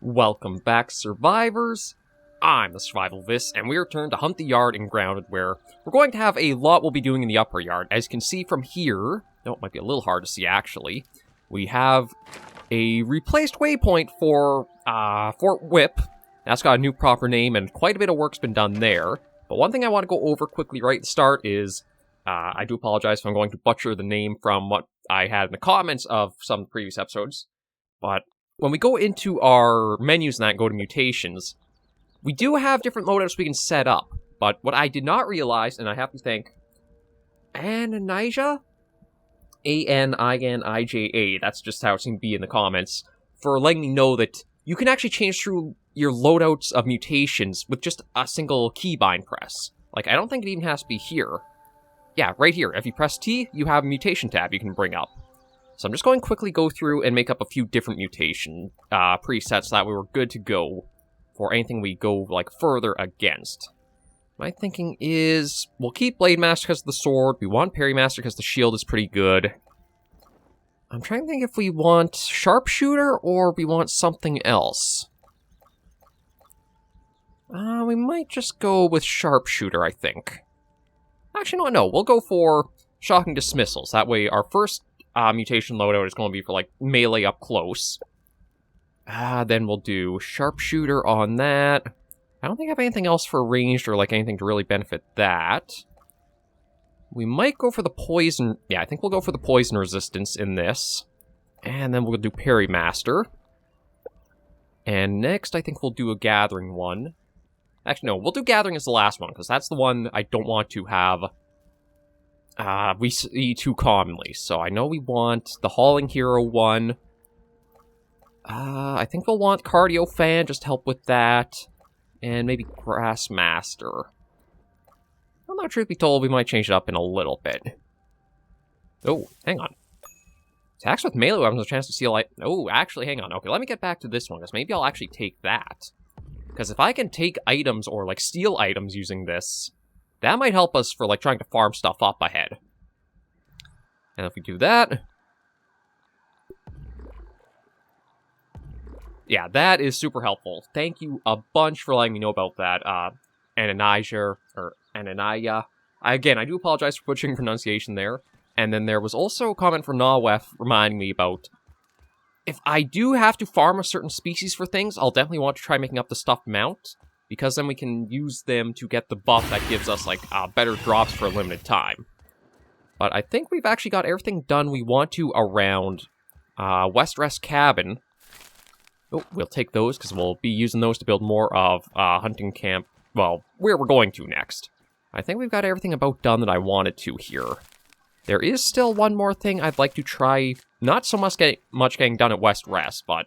Welcome back, survivors. I'm the Survivalist, and we return to Hunt the Yard in Grounded, where we're going to have a lot we'll be doing in the upper yard. As you can see from here, it might be a little hard to see actually, we have a replaced waypoint for Fort Whip. That's got a new proper name, and quite a bit of work's been done there. But one thing I want to go over quickly right at the start is, I do apologize if I'm going to butcher the name from what I had in the comments of some previous episodes, but when we go into our menus and that and go to mutations, we do have different loadouts we can set up. But what I did not realize, and I have to thank Anija? A-N-I-N-I-J-A, that's just how it seemed to be in the comments, for letting me know that you can actually change through your loadouts of mutations with just a single keybind press. Like, I don't think it even has to be here. Yeah, right here. If you press T, you have a mutation tab you can bring up. So I'm just going to quickly go through and make up a few different mutation presets so that we were good to go for anything we go, like, further against. My thinking is, we'll keep Blade Master because of the sword, we want Parry Master because the shield is pretty good. I'm trying to think if we want Sharpshooter or we want something else. We might just go with Sharpshooter, I think. Actually, no, we'll go for Shocking Dismissals. That way our first mutation loadout is going to be for, like, melee up close. Then we'll do Sharpshooter on that. I don't think I have anything else for ranged or, like, anything to really benefit that. We might go for the poison. Yeah, I think we'll go for the poison resistance in this. And then we'll do Parry Master. And next, I think we'll do a Gathering one. Actually, no, we'll do Gathering as the last one, because that's the one I don't want to have we see too commonly. So I know we want the Hauling Hero one. I think we'll want Cardio Fan, just to help with that. And maybe Grass Master. I'm not truth be told, we might change it up in a little bit. Oh, hang on. Attacks with melee weapons, a chance to steal light. Oh, actually, hang on. Okay, let me get back to this one, because maybe I'll actually take that. Because if I can take items or, like, steal items using this, that might help us for, like, trying to farm stuff up ahead. And if we do that... yeah, that is super helpful. Thank you a bunch for letting me know about that, Anija, or Anaya. Again, I do apologize for butchering pronunciation there. And then there was also a comment from Nawef reminding me about... if I do have to farm a certain species for things, I'll definitely want to try making up the stuffed mount, because then we can use them to get the buff that gives us, like, better drops for a limited time. But I think we've actually got everything done we want to around West Rest Cabin. Oh, we'll take those, because we'll be using those to build more of Hunting Camp, well, where we're going to next. I think we've got everything about done that I wanted to here. There is still one more thing I'd like to try, not so much getting done at West Rest, but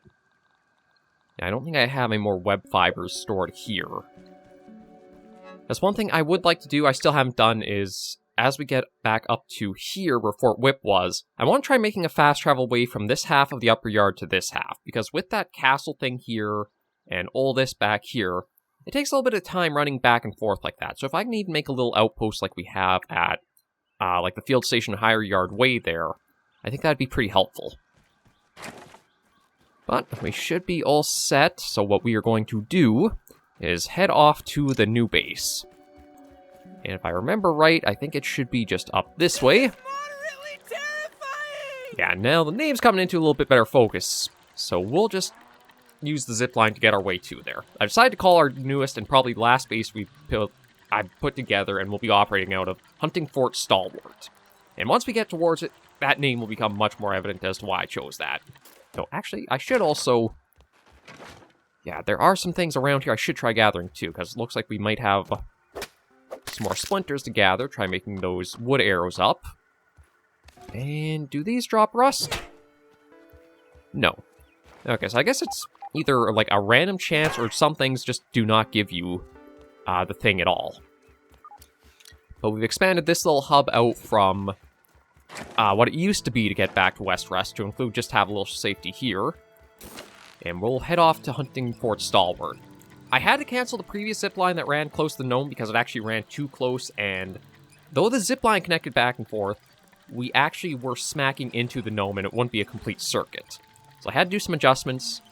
I don't think I have any more web fibers stored here. That's one thing I would like to do, I still haven't done, is as we get back up to here where Fort Whip was, I want to try making a fast travel way from this half of the upper yard to this half, because with that castle thing here and all this back here, it takes a little bit of time running back and forth like that. So if I can even make a little outpost like we have at like the field station higher yard way there, I think that'd be pretty helpful. But we should be all set, so what we are going to do is head off to the new base. And if I remember right, I think it should be just up this way. Yeah, now the name's coming into a little bit better focus, so we'll just use the zipline to get our way to there. I've decided to call our newest and probably last base I've put together and we'll be operating out of Hunting Fort Stalwart. And once we get towards it, that name will become much more evident as to why I chose that. So actually, I should also... yeah, there are some things around here I should try gathering too, because it looks like we might have some more splinters to gather. Try making those wood arrows up. And do these drop rust? No. Okay, so I guess it's either like a random chance or some things just do not give you the thing at all. But we've expanded this little hub out from what it used to be to get back to West Rest to include just have a little safety here. And we'll head off to Hunting Fort Stalwart. I had to cancel the previous zipline that ran close to the gnome because it actually ran too close, and though the zipline connected back and forth, we actually were smacking into the gnome and it wouldn't be a complete circuit. So I had to do some adjustments.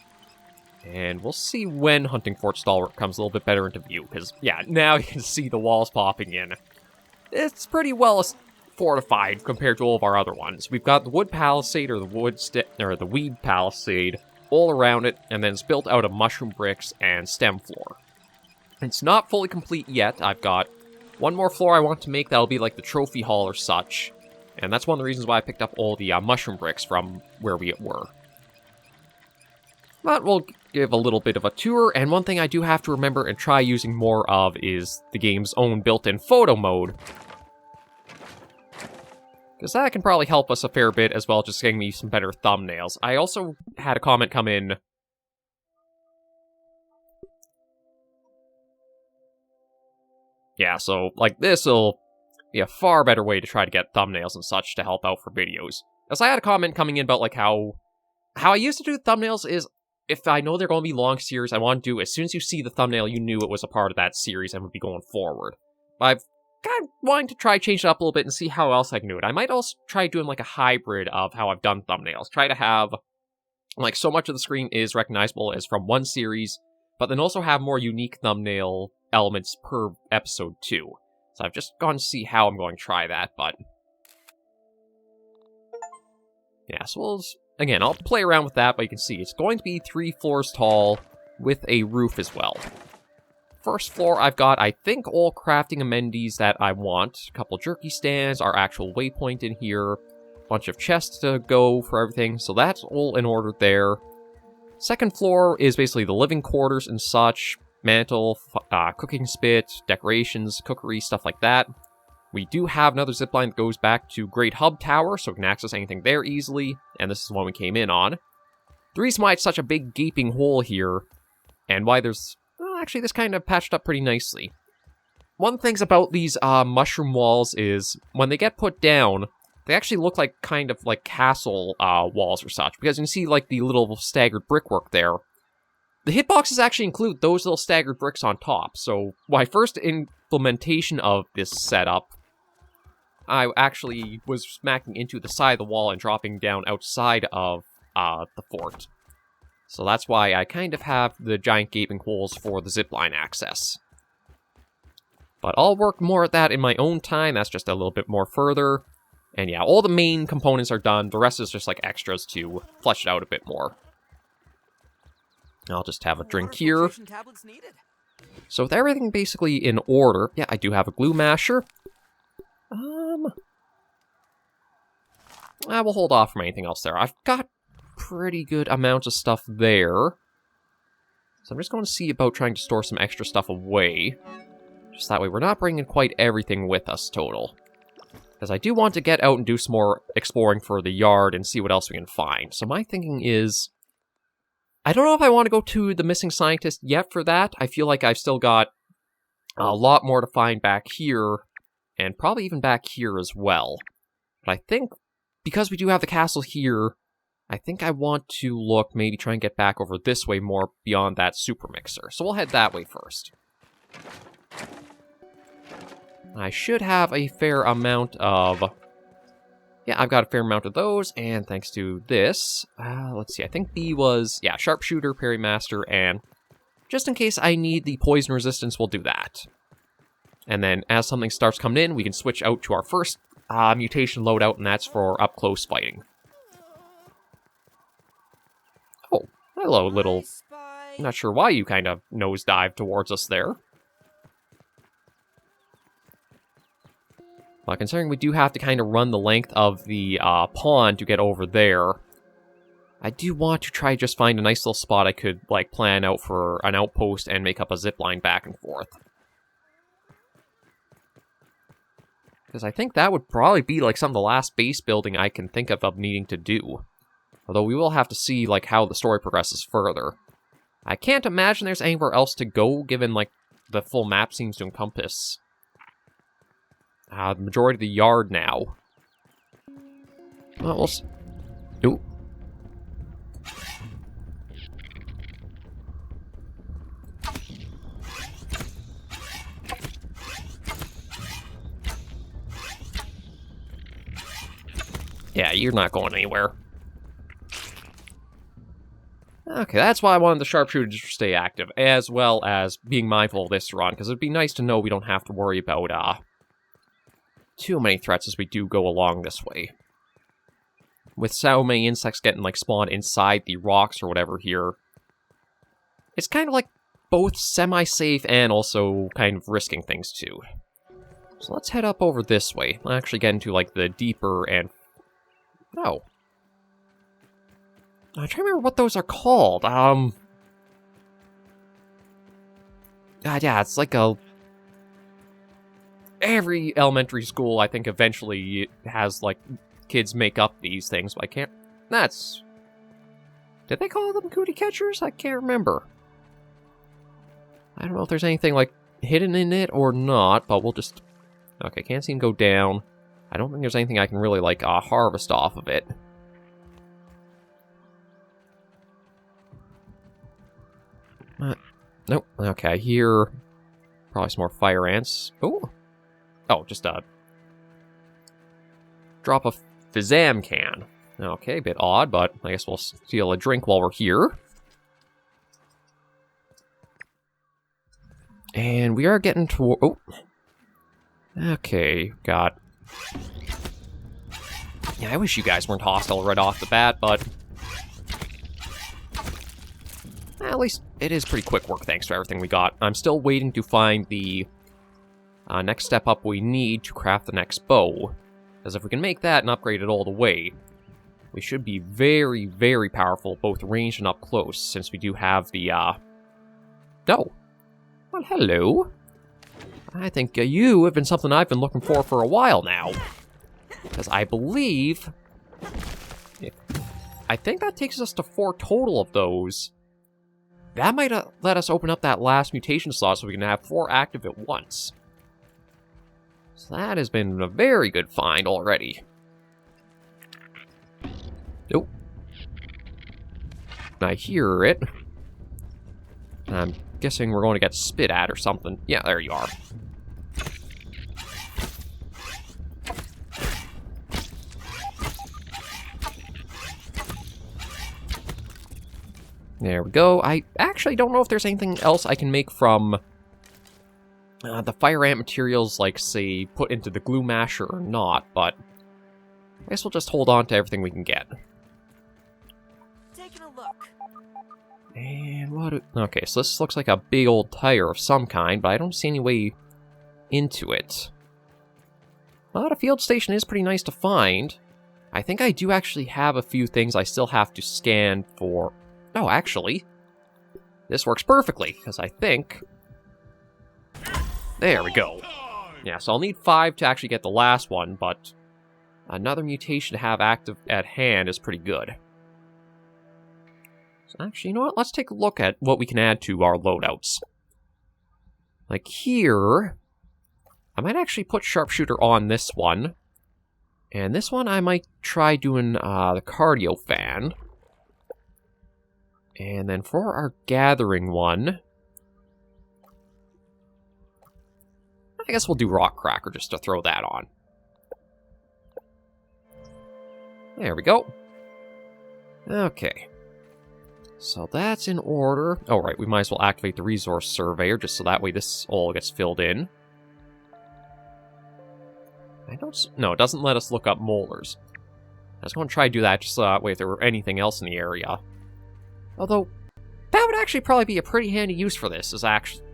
And we'll see when Hunting Fort Stalwart comes a little bit better into view, because, yeah, now you can see the walls popping in. It's pretty well fortified compared to all of our other ones. We've got the wood palisade, or the weed palisade, all around it, and then it's built out of mushroom bricks and stem floor. It's not fully complete yet. I've got one more floor I want to make that'll be like the trophy hall or such, and that's one of the reasons why I picked up all the mushroom bricks from where we were. But we'll give a little bit of a tour, and one thing I do have to remember and try using more of is the game's own built-in photo mode, because that can probably help us a fair bit, as well as just getting me some better thumbnails. I also had a comment come in. Yeah, so, like, this'll be a far better way to try to get thumbnails and such to help out for videos. As I had a comment coming in about, like, how I used to do thumbnails is, if I know they're going to be long series, I want to do, as soon as you see the thumbnail, you knew it was a part of that series and would be going forward. But I've kind of wanting to try change it up a little bit and see how else I can do it. I might also try doing, like, a hybrid of how I've done thumbnails. Try to have, like, so much of the screen is recognizable as from one series, but then also have more unique thumbnail elements per episode too. So I've just gone to see how I'm going to try that, but yeah, so again, I'll play around with that, but you can see it's going to be 3 floors tall with a roof as well. First floor, I've got, I think, all crafting amenities that I want. A couple jerky stands, our actual waypoint in here, a bunch of chests to go for everything, so that's all in order there. Second floor is basically the living quarters and such, mantle, cooking spit, decorations, cookery, stuff like that. We do have another zipline that goes back to Great Hub Tower, so we can access anything there easily, and this is the one we came in on. The reason why it's such a big gaping hole here, and why there's... well, actually, this kind of patched up pretty nicely. One of the things about these mushroom walls is, when they get put down, they actually look like kind of like castle walls or such, because you can see like the little staggered brickwork there. The hitboxes actually include those little staggered bricks on top, so my first implementation of this setup, I actually was smacking into the side of the wall and dropping down outside of the fort. So that's why I kind of have the giant gaping holes for the zipline access. But I'll work more at that in my own time, that's just a little bit more further. And yeah, all the main components are done, the rest is just like extras to flesh it out a bit more. I'll just have a drink here. So with everything basically in order, yeah, I do have a glue masher. I will hold off from anything else there. I've got pretty good amounts of stuff there. So I'm just going to see about trying to store some extra stuff away. Just that way we're not bringing quite everything with us total. Because I do want to get out and do some more exploring for the yard and see what else we can find. So my thinking is, I don't know if I want to go to the missing scientist yet for that. I feel like I've still got a lot more to find back here, and probably even back here as well. But I think, because we do have the castle here, I think I want to look, maybe try and get back over this way more beyond that super mixer. So we'll head that way first. I should have a fair amount of... yeah, I've got a fair amount of those, and thanks to this, let's see, I think B was, yeah, Sharpshooter, Parry Master, and just in case I need the poison resistance, we'll do that. And then as something starts coming in, we can switch out to our first mutation loadout, and that's for up-close fighting. Oh, hello, little... I'm not sure why you kind of nosedived towards us there. But considering we do have to kind of run the length of the pond to get over there, I do want to try just find a nice little spot I could, like, plan out for an outpost and make up a zipline back and forth. Because I think that would probably be, like, some of the last base building I can think of needing to do. Although we will have to see, like, how the story progresses further. I can't imagine there's anywhere else to go, given, like, the full map seems to encompass the majority of the yard now. Well, we'll see. Ooh. Yeah, you're not going anywhere. Okay, that's why I wanted the sharpshooter to stay active, as well as being mindful of this run, because it'd be nice to know we don't have to worry about, too many threats as we do go along this way. With so many insects getting, like, spawned inside the rocks or whatever here, it's kind of like both semi-safe and also kind of risking things, too. So let's head up over this way. We'll actually get into, like, the deeper and... Oh. I'm trying to remember what those are called. God, yeah, it's like a... Every elementary school, I think, eventually has, like, kids make up these things, but I can't... That's... Did they call them cootie catchers? I can't remember. I don't know if there's anything, like, hidden in it or not, but we'll just... Okay, can't seem to go down. I don't think there's anything I can really, like, harvest off of it. Nope. Okay, I hear probably some more fire ants. Oh. Oh, just a drop a Fizzam can. Okay, a bit odd, but I guess we'll steal a drink while we're here. And we are getting toward... Oh. Okay, got... Yeah, I wish you guys weren't hostile right off the bat, but... At least it is pretty quick work thanks to everything we got. I'm still waiting to find the next step up we need to craft the next bow. Because if we can make that and upgrade it all the way, we should be very, very powerful, both ranged and up close, since we do have the, Oh. Well, hello. I think you have been something I've been looking for a while now. Because I believe... I think that takes us to 4 total of those. That might let us open up that last mutation slot so we can have 4 active at once. So that has been a very good find already. Nope. I hear it. I'm guessing we're going to get spit at or something. Yeah, there you are. There we go. I actually don't know if there's anything else I can make from the fire ant materials, like, say, put into the glue masher or not, but I guess we'll just hold on to everything we can get. Taking a look. And what... Okay, so this looks like a big old tire of some kind, but I don't see any way into it. But a field station is pretty nice to find. I think I do actually have a few things I still have to scan for... Oh, actually, this works perfectly, because I think... There we go. Yeah, so I'll need 5 to actually get the last one, but another mutation to have active at hand is pretty good. So actually, you know what? Let's take a look at what we can add to our loadouts. Like here, I might actually put Sharpshooter on this one. And this one I might try doing the Cardio Fan. And then for our Gathering one, I guess we'll do Rock Cracker just to throw that on. There we go. Okay. So that's in order. Oh, right, we might as well activate the Resource Surveyor just so that way this all gets filled in. I don't... No, it doesn't let us look up molars. I was going to try to do that just so that way if there were anything else in the area. Although, that would actually probably be a pretty handy use for this,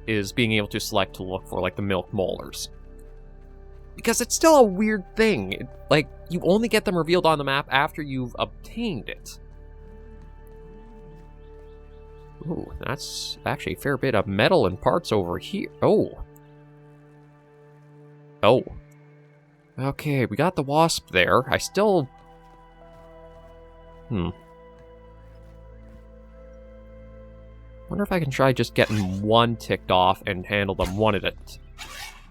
is being able to select to look for, like, the milk molars. Because it's still a weird thing. Like, you only get them revealed on the map after you've obtained it. Ooh, that's actually a fair bit of metal and parts over here. Oh. Oh. Okay, we got the wasp there. I still... Wonder if I can try just getting one ticked off and handle them one at a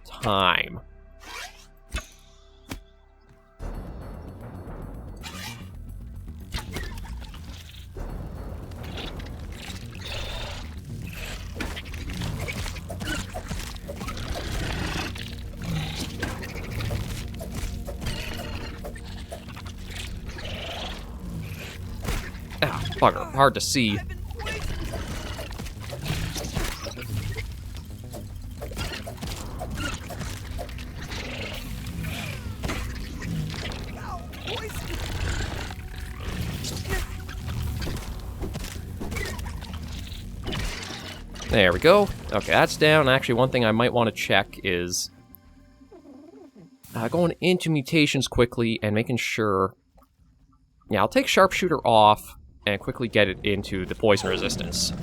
time. Ah, bugger. Hard to see. There we go. Okay, that's down. Actually, one thing I might want to check is going into mutations quickly and making sure... Yeah, I'll take Sharpshooter off and quickly get it into the poison resistance.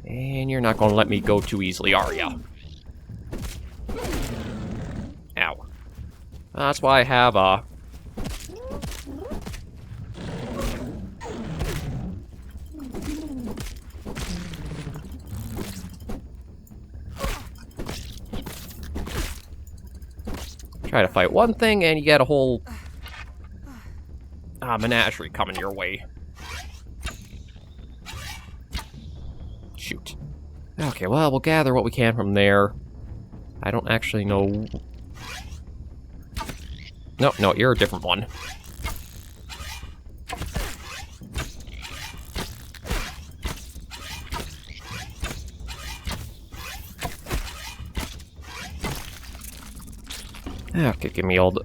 And you're not going to let me go too easily, are ya? Ow. That's why I have a... Try to fight one thing, and you get a whole menagerie coming your way. Shoot. Okay, well, we'll gather what we can from there. I don't actually know... No, you're a different one. Okay, give me all the...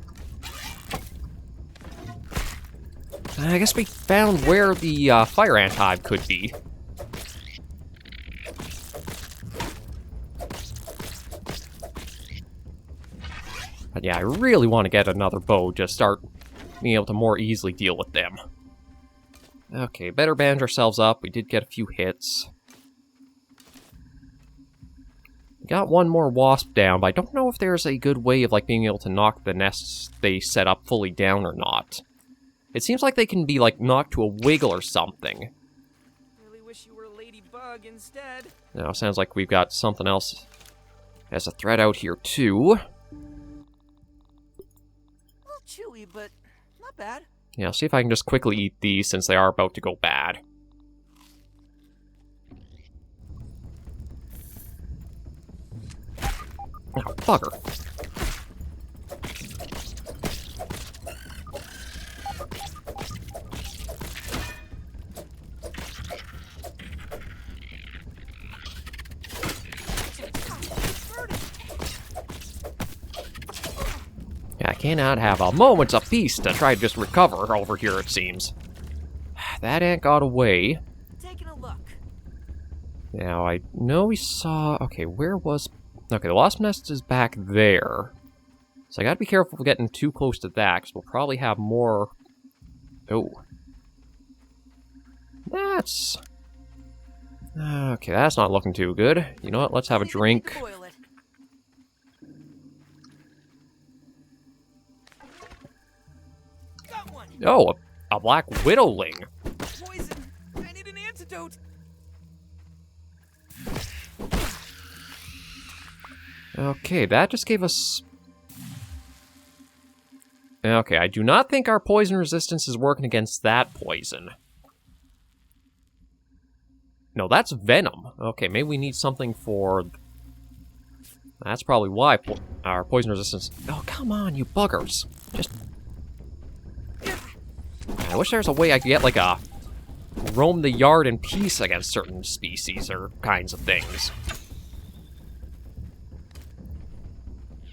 I guess we found where the fire ant hive could be. But yeah, I really want to get another bow to start being able to more easily deal with them. Okay, better bandage ourselves up. We did get a few hits. Got one more wasp down, but I don't know if there's a good way of like being able to knock the nests they set up fully down or not. It seems like they can be like knocked to a wiggle or something. Really wish you were a ladybug instead. Now, sounds like we've got something else as a threat out here too. A little chewy, but not bad. Yeah, I'll see if I can just quickly eat these since they are about to go bad. Oh, bugger. Yeah, I cannot have a moment of peace to try to just recover over here, it seems. That ant got away. Taking a look. Now, I know we saw... Okay, where was... Okay, the wasp nest is back there. So I gotta be careful of getting too close to that, because we'll probably have more... Oh. That's... Okay, that's not looking too good. You know what, let's have a drink. Got one. Oh, a black widowling. Poison. I need an antidote. Okay, that just gave us... Okay, I do not think our poison resistance is working against that poison. No, that's venom. Okay, maybe we need something for... That's probably why our poison resistance... Oh, come on, you buggers. Just... I wish there was a way I could get, like, a... roam the yard in peace against certain species or kinds of things.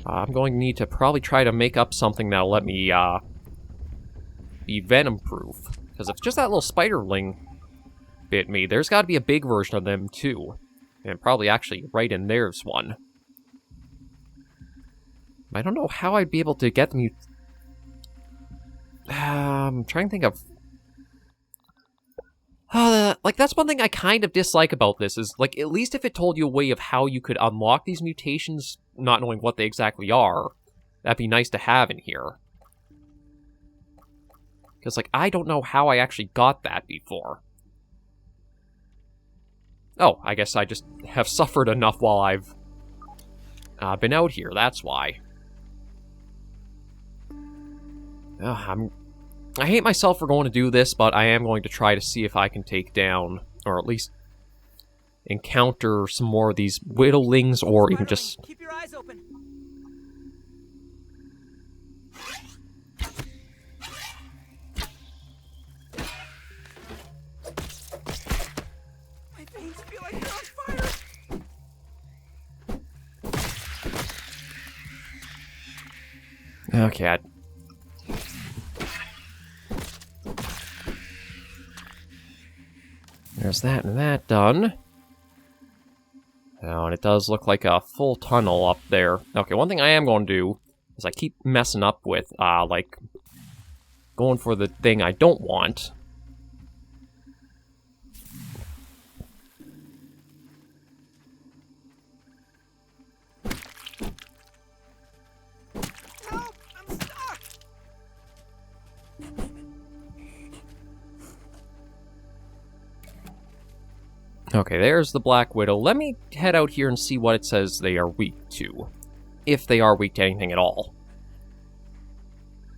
I'm going to need to probably try to make up something that'll let me, be venom-proof. Because if just that little spiderling bit me, there's got to be a big version of them, too. And probably actually right in there's one. I don't know how I'd be able to get them... I'm trying to think of... like, that's one thing I kind of dislike about this, is, like, at least if it told you a way of how you could unlock these mutations, not knowing what they exactly are, that'd be nice to have in here. Because, like, I don't know how I actually got that before. Oh, I guess I just have suffered enough while I've been out here, that's why. I hate myself for going to do this, but I am going to try to see if I can take down, or at least encounter some more of these widowlings, or even just... Keep your eyes open. My veins feel like they're on fire. Okay. There's that and that done. Oh, and it does look like a full tunnel up there. Okay, one thing I am going to do is I keep messing up with, like, going for the thing I don't want. Help! I'm stuck! Okay, there's the Black Widow. Let me head out here and see what it says they are weak to. If they are weak to anything at all.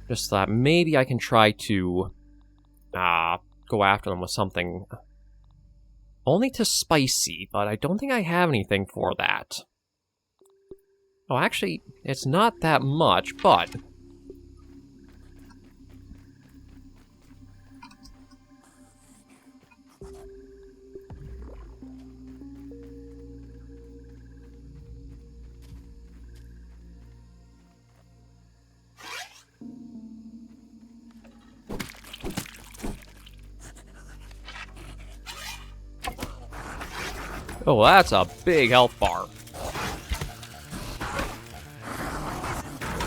Just thought maybe I can try to go after them with something only to spicy, but I don't think I have anything for that. Oh, actually, it's not that much, but oh, that's a big health bar.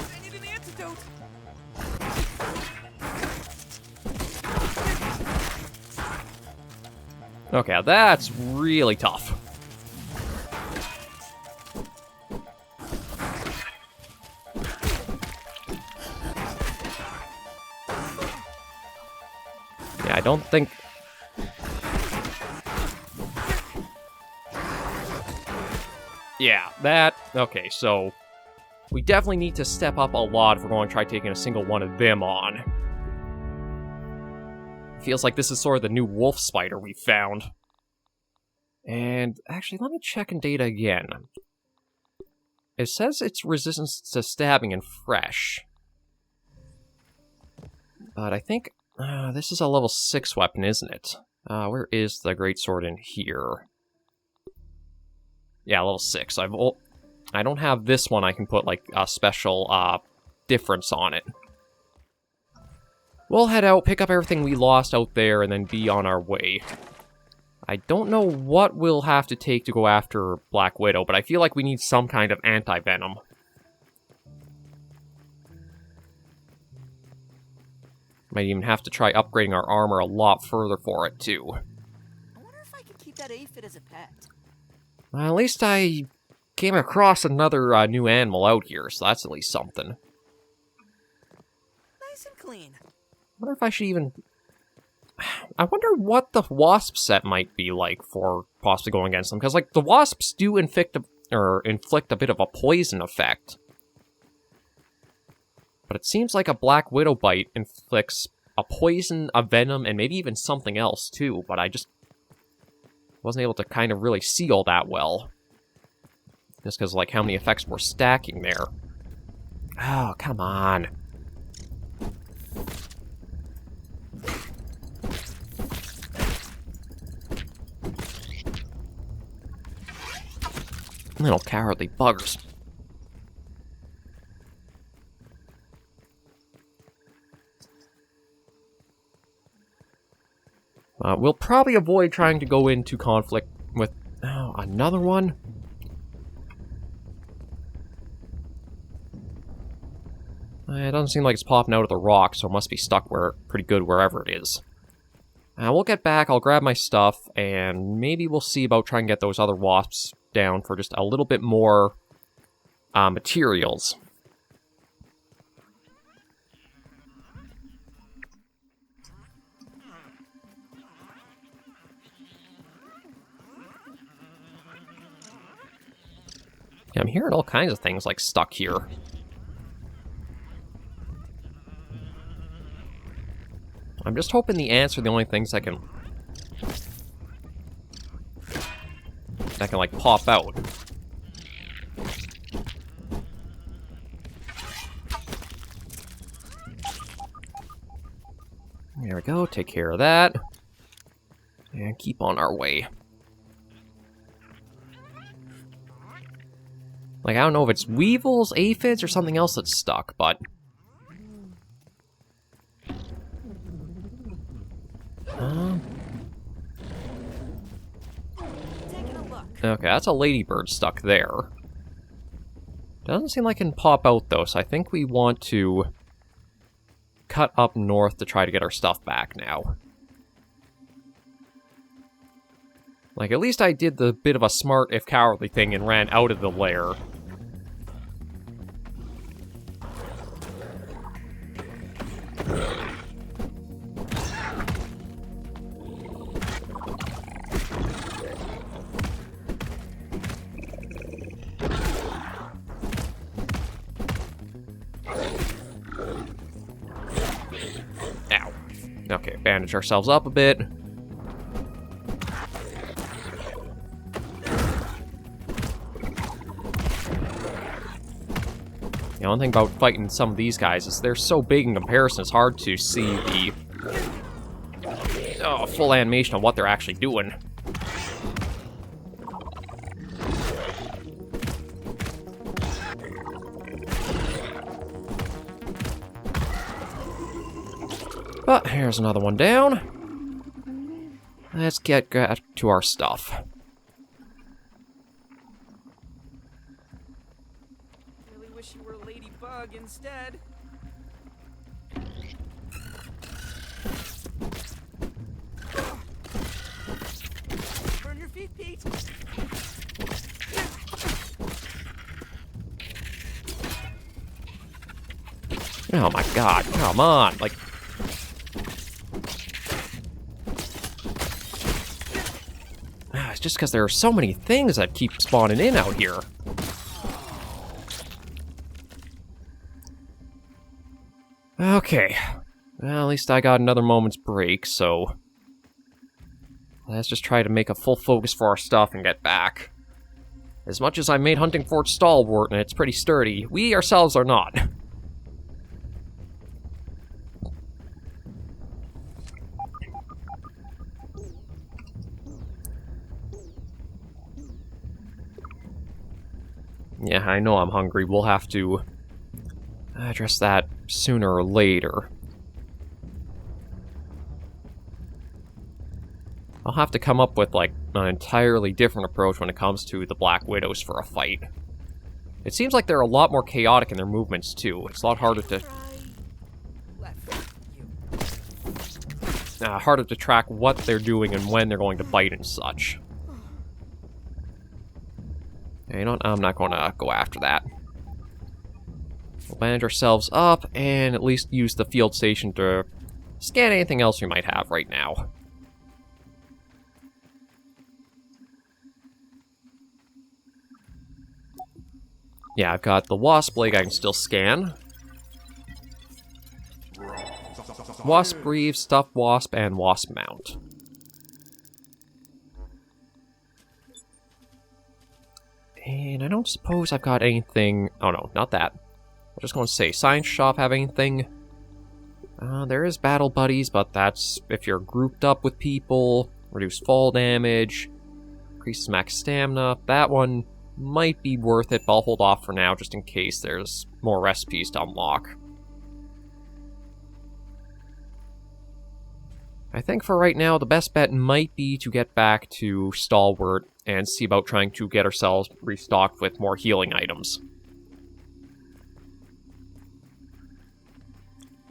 I need an antidote. Okay, that's really tough. Yeah, I don't think... Yeah, that... Okay, so... We definitely need to step up a lot if we're going to try taking a single one of them on. Feels like this is sort of the new wolf spider we found. And actually, let me check in data again. It says it's resistance to stabbing and fresh. But I think this is a level 6 weapon, isn't it? Where is the greatsword in here? Yeah, level 6. I don't have this one I can put, like, a special difference on it. We'll head out, pick up everything we lost out there, and then be on our way. I don't know what we'll have to take to go after Black Widow, but I feel like we need some kind of anti-venom. Might even have to try upgrading our armor a lot further for it, too. I wonder if I could keep that aphid as a pet. At least I came across another new animal out here, so that's at least something. Nice and clean. I wonder if I should even... I wonder what the wasp set might be like for possibly going against them, because, like, the wasps do inflict a bit of a poison effect. But it seems like a Black Widow bite inflicts a poison, a venom, and maybe even something else, too, but I just wasn't able to kind of really see all that well. Just because, like, how many effects were stacking there. Oh, come on. Little cowardly buggers. We'll probably avoid trying to go into conflict with... Oh, another one? It doesn't seem like it's popping out of the rock, so it must be stuck pretty good wherever it is. We'll get back, I'll grab my stuff, and maybe we'll see about trying to get those other wasps down for just a little bit more materials. Yeah, I'm hearing all kinds of things like stuck here. I'm just hoping the ants are the only things that can like pop out. There we go, take care of that. And keep on our way. Like, I don't know if it's weevils, aphids, or something else that's stuck, but Taking a look. Okay, that's a ladybird stuck there. Doesn't seem like it can pop out, though, so I think we want to cut up north to try to get our stuff back now. Like, at least I did the bit of a smart, if cowardly thing and ran out of the lair. Ow. Okay, bandage ourselves up a bit. The only thing about fighting some of these guys is they're so big in comparison, it's hard to see the full animation of what they're actually doing. But here's another one down. Let's get to our stuff. Really wish you were a ladybug instead. Burn your feet, Pete. Oh my god, come on, like... It's just because there are so many things that keep spawning in out here. Okay. Well, at least I got another moment's break, so... Let's just try to make a full focus for our stuff and get back. As much as I made Hunting Fort Stalwart and it's pretty sturdy, we ourselves are not. Yeah, I know I'm hungry. We'll have to address that sooner or later. I'll have to come up with, like, an entirely different approach when it comes to the Black Widows for a fight. It seems like they're a lot more chaotic in their movements, too. It's a lot harder to... harder to track what they're doing and when they're going to bite and such. You know what? I'm not going to go after that. We'll bandage ourselves up and at least use the field station to scan anything else we might have right now. Yeah, I've got the wasp leg I can still scan. Wasp brief, stuffed wasp, and wasp mount. And I don't suppose I've got anything... Oh no, not that. I'm just going to say, science shop have anything? There is battle buddies, but that's if you're grouped up with people. Reduce fall damage. Increases max stamina. That one might be worth it, but I'll hold off for now just in case there's more recipes to unlock. I think for right now, the best bet might be to get back to Stalwart and see about trying to get ourselves restocked with more healing items.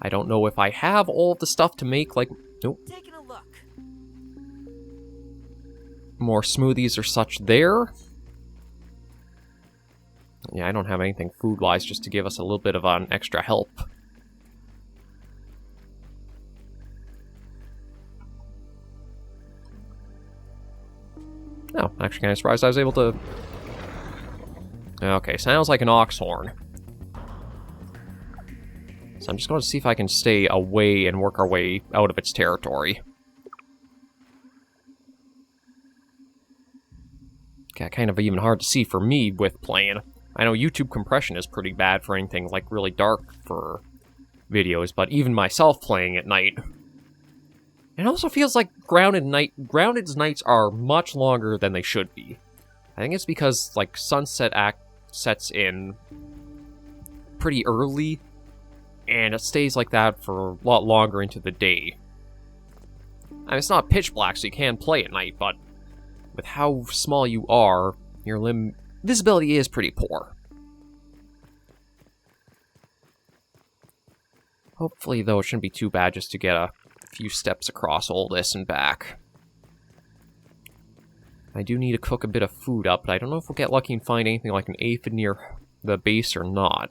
I don't know if I have all of the stuff to make, like... Nope. Taking a look. More smoothies or such there. Yeah, I don't have anything food-wise just to give us a little bit of an extra help. Oh, actually kind of surprised I was able to... Okay, sounds like an ox horn. So I'm just going to see if I can stay away and work our way out of its territory. Okay, kind of even hard to see for me with playing. I know YouTube compression is pretty bad for anything like really dark for videos, but even myself playing at night... It also feels like Grounded's nights are much longer than they should be. I think it's because, like, sunset sets in pretty early, and it stays like that for a lot longer into the day. I mean, it's not pitch black, so you can play at night, but with how small you are, your limb visibility is pretty poor. Hopefully, though, it shouldn't be too bad just to get a few steps across all this and back. I do need to cook a bit of food up, but I don't know if we'll get lucky and find anything like an aphid near the base or not.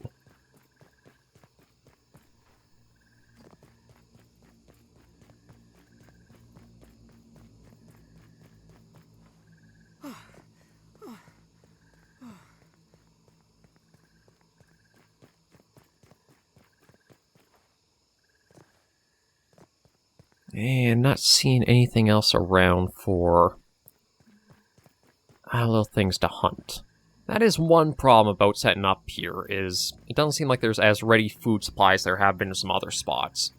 And not seeing anything else around for little things to hunt. That is one problem about setting up here, is it doesn't seem like there's as ready food supplies there have been in some other spots.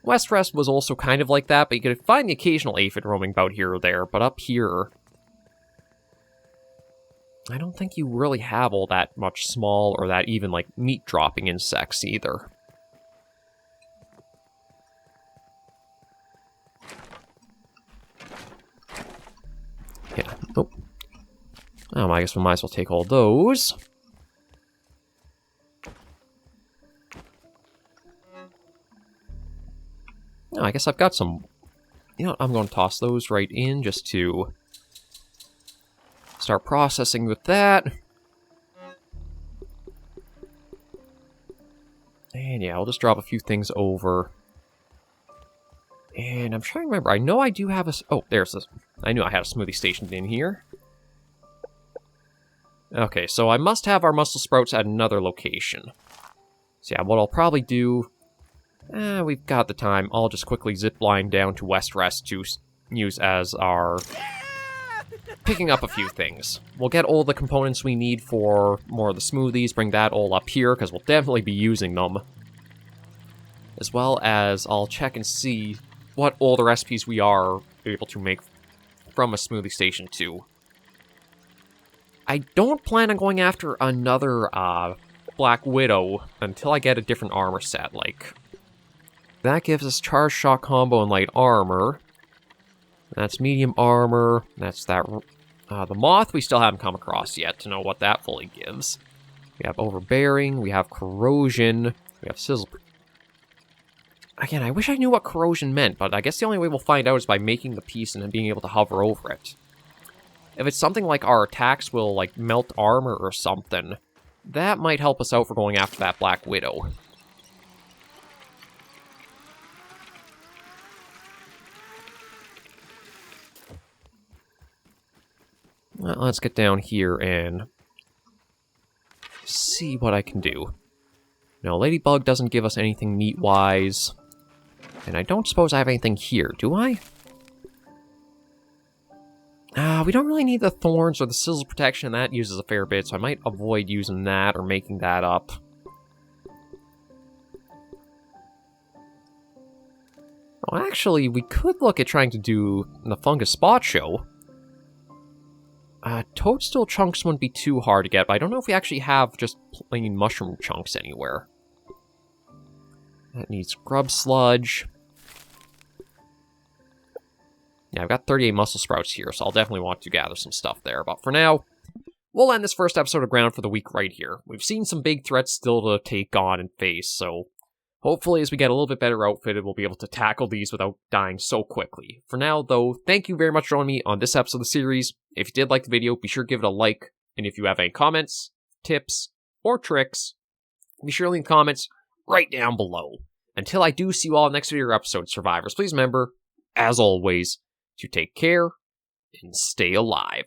West Rest was also kind of like that, but you could find the occasional aphid roaming about here or there, but up here, I don't think you really have all that much small or that even, like, meat-dropping insects either. Yeah. Oh. I guess we might as well take all those. I guess I've got some... You know, I'm going to toss those right in just to start processing with that. And yeah, I'll just drop a few things over. And I'm trying to remember. I know I do have a... Oh, there's this. I knew I had a smoothie stationed in here. Okay, so I must have our mussel sprouts at another location. So yeah, what I'll probably do... we've got the time. I'll just quickly zipline down to West Rest to use as our... Picking up a few things. We'll get all the components we need for more of the smoothies, bring that all up here, because we'll definitely be using them. As well as I'll check and see what all the recipes we are able to make from a smoothie station too. I don't plan on going after another Black Widow until I get a different armor set, like... That gives us charge shot combo and light armor. That's medium armor. That's that... the Moth we still haven't come across yet to know what that fully gives. We have Overbearing, we have Corrosion, we have Sizzle... Again, I wish I knew what Corrosion meant, but I guess the only way we'll find out is by making the piece and then being able to hover over it. If it's something like our attacks will, like, melt armor or something, that might help us out for going after that Black Widow. Well, let's get down here and see what I can do. No, Ladybug doesn't give us anything meat-wise. And I don't suppose I have anything here, do I? We don't really need the thorns or the sizzle protection, that uses a fair bit, so I might avoid using that or making that up. Oh, actually, we could look at trying to do the Fungus Spot Show. Toadstool chunks wouldn't be too hard to get, but I don't know if we actually have just plain mushroom chunks anywhere. That needs grub sludge. Yeah, I've got 38 mussel sprouts here, so I'll definitely want to gather some stuff there. But for now, we'll end this first episode of Ground for the Week right here. We've seen some big threats still to take on and face, so hopefully as we get a little bit better outfitted, we'll be able to tackle these without dying so quickly. For now, though, thank you very much for joining me on this episode of the series. If you did like the video, be sure to give it a like, and if you have any comments, tips, or tricks, be sure to leave comments right down below. Until I do see you all in the next video or episode, survivors, please remember, as always, to take care and stay alive.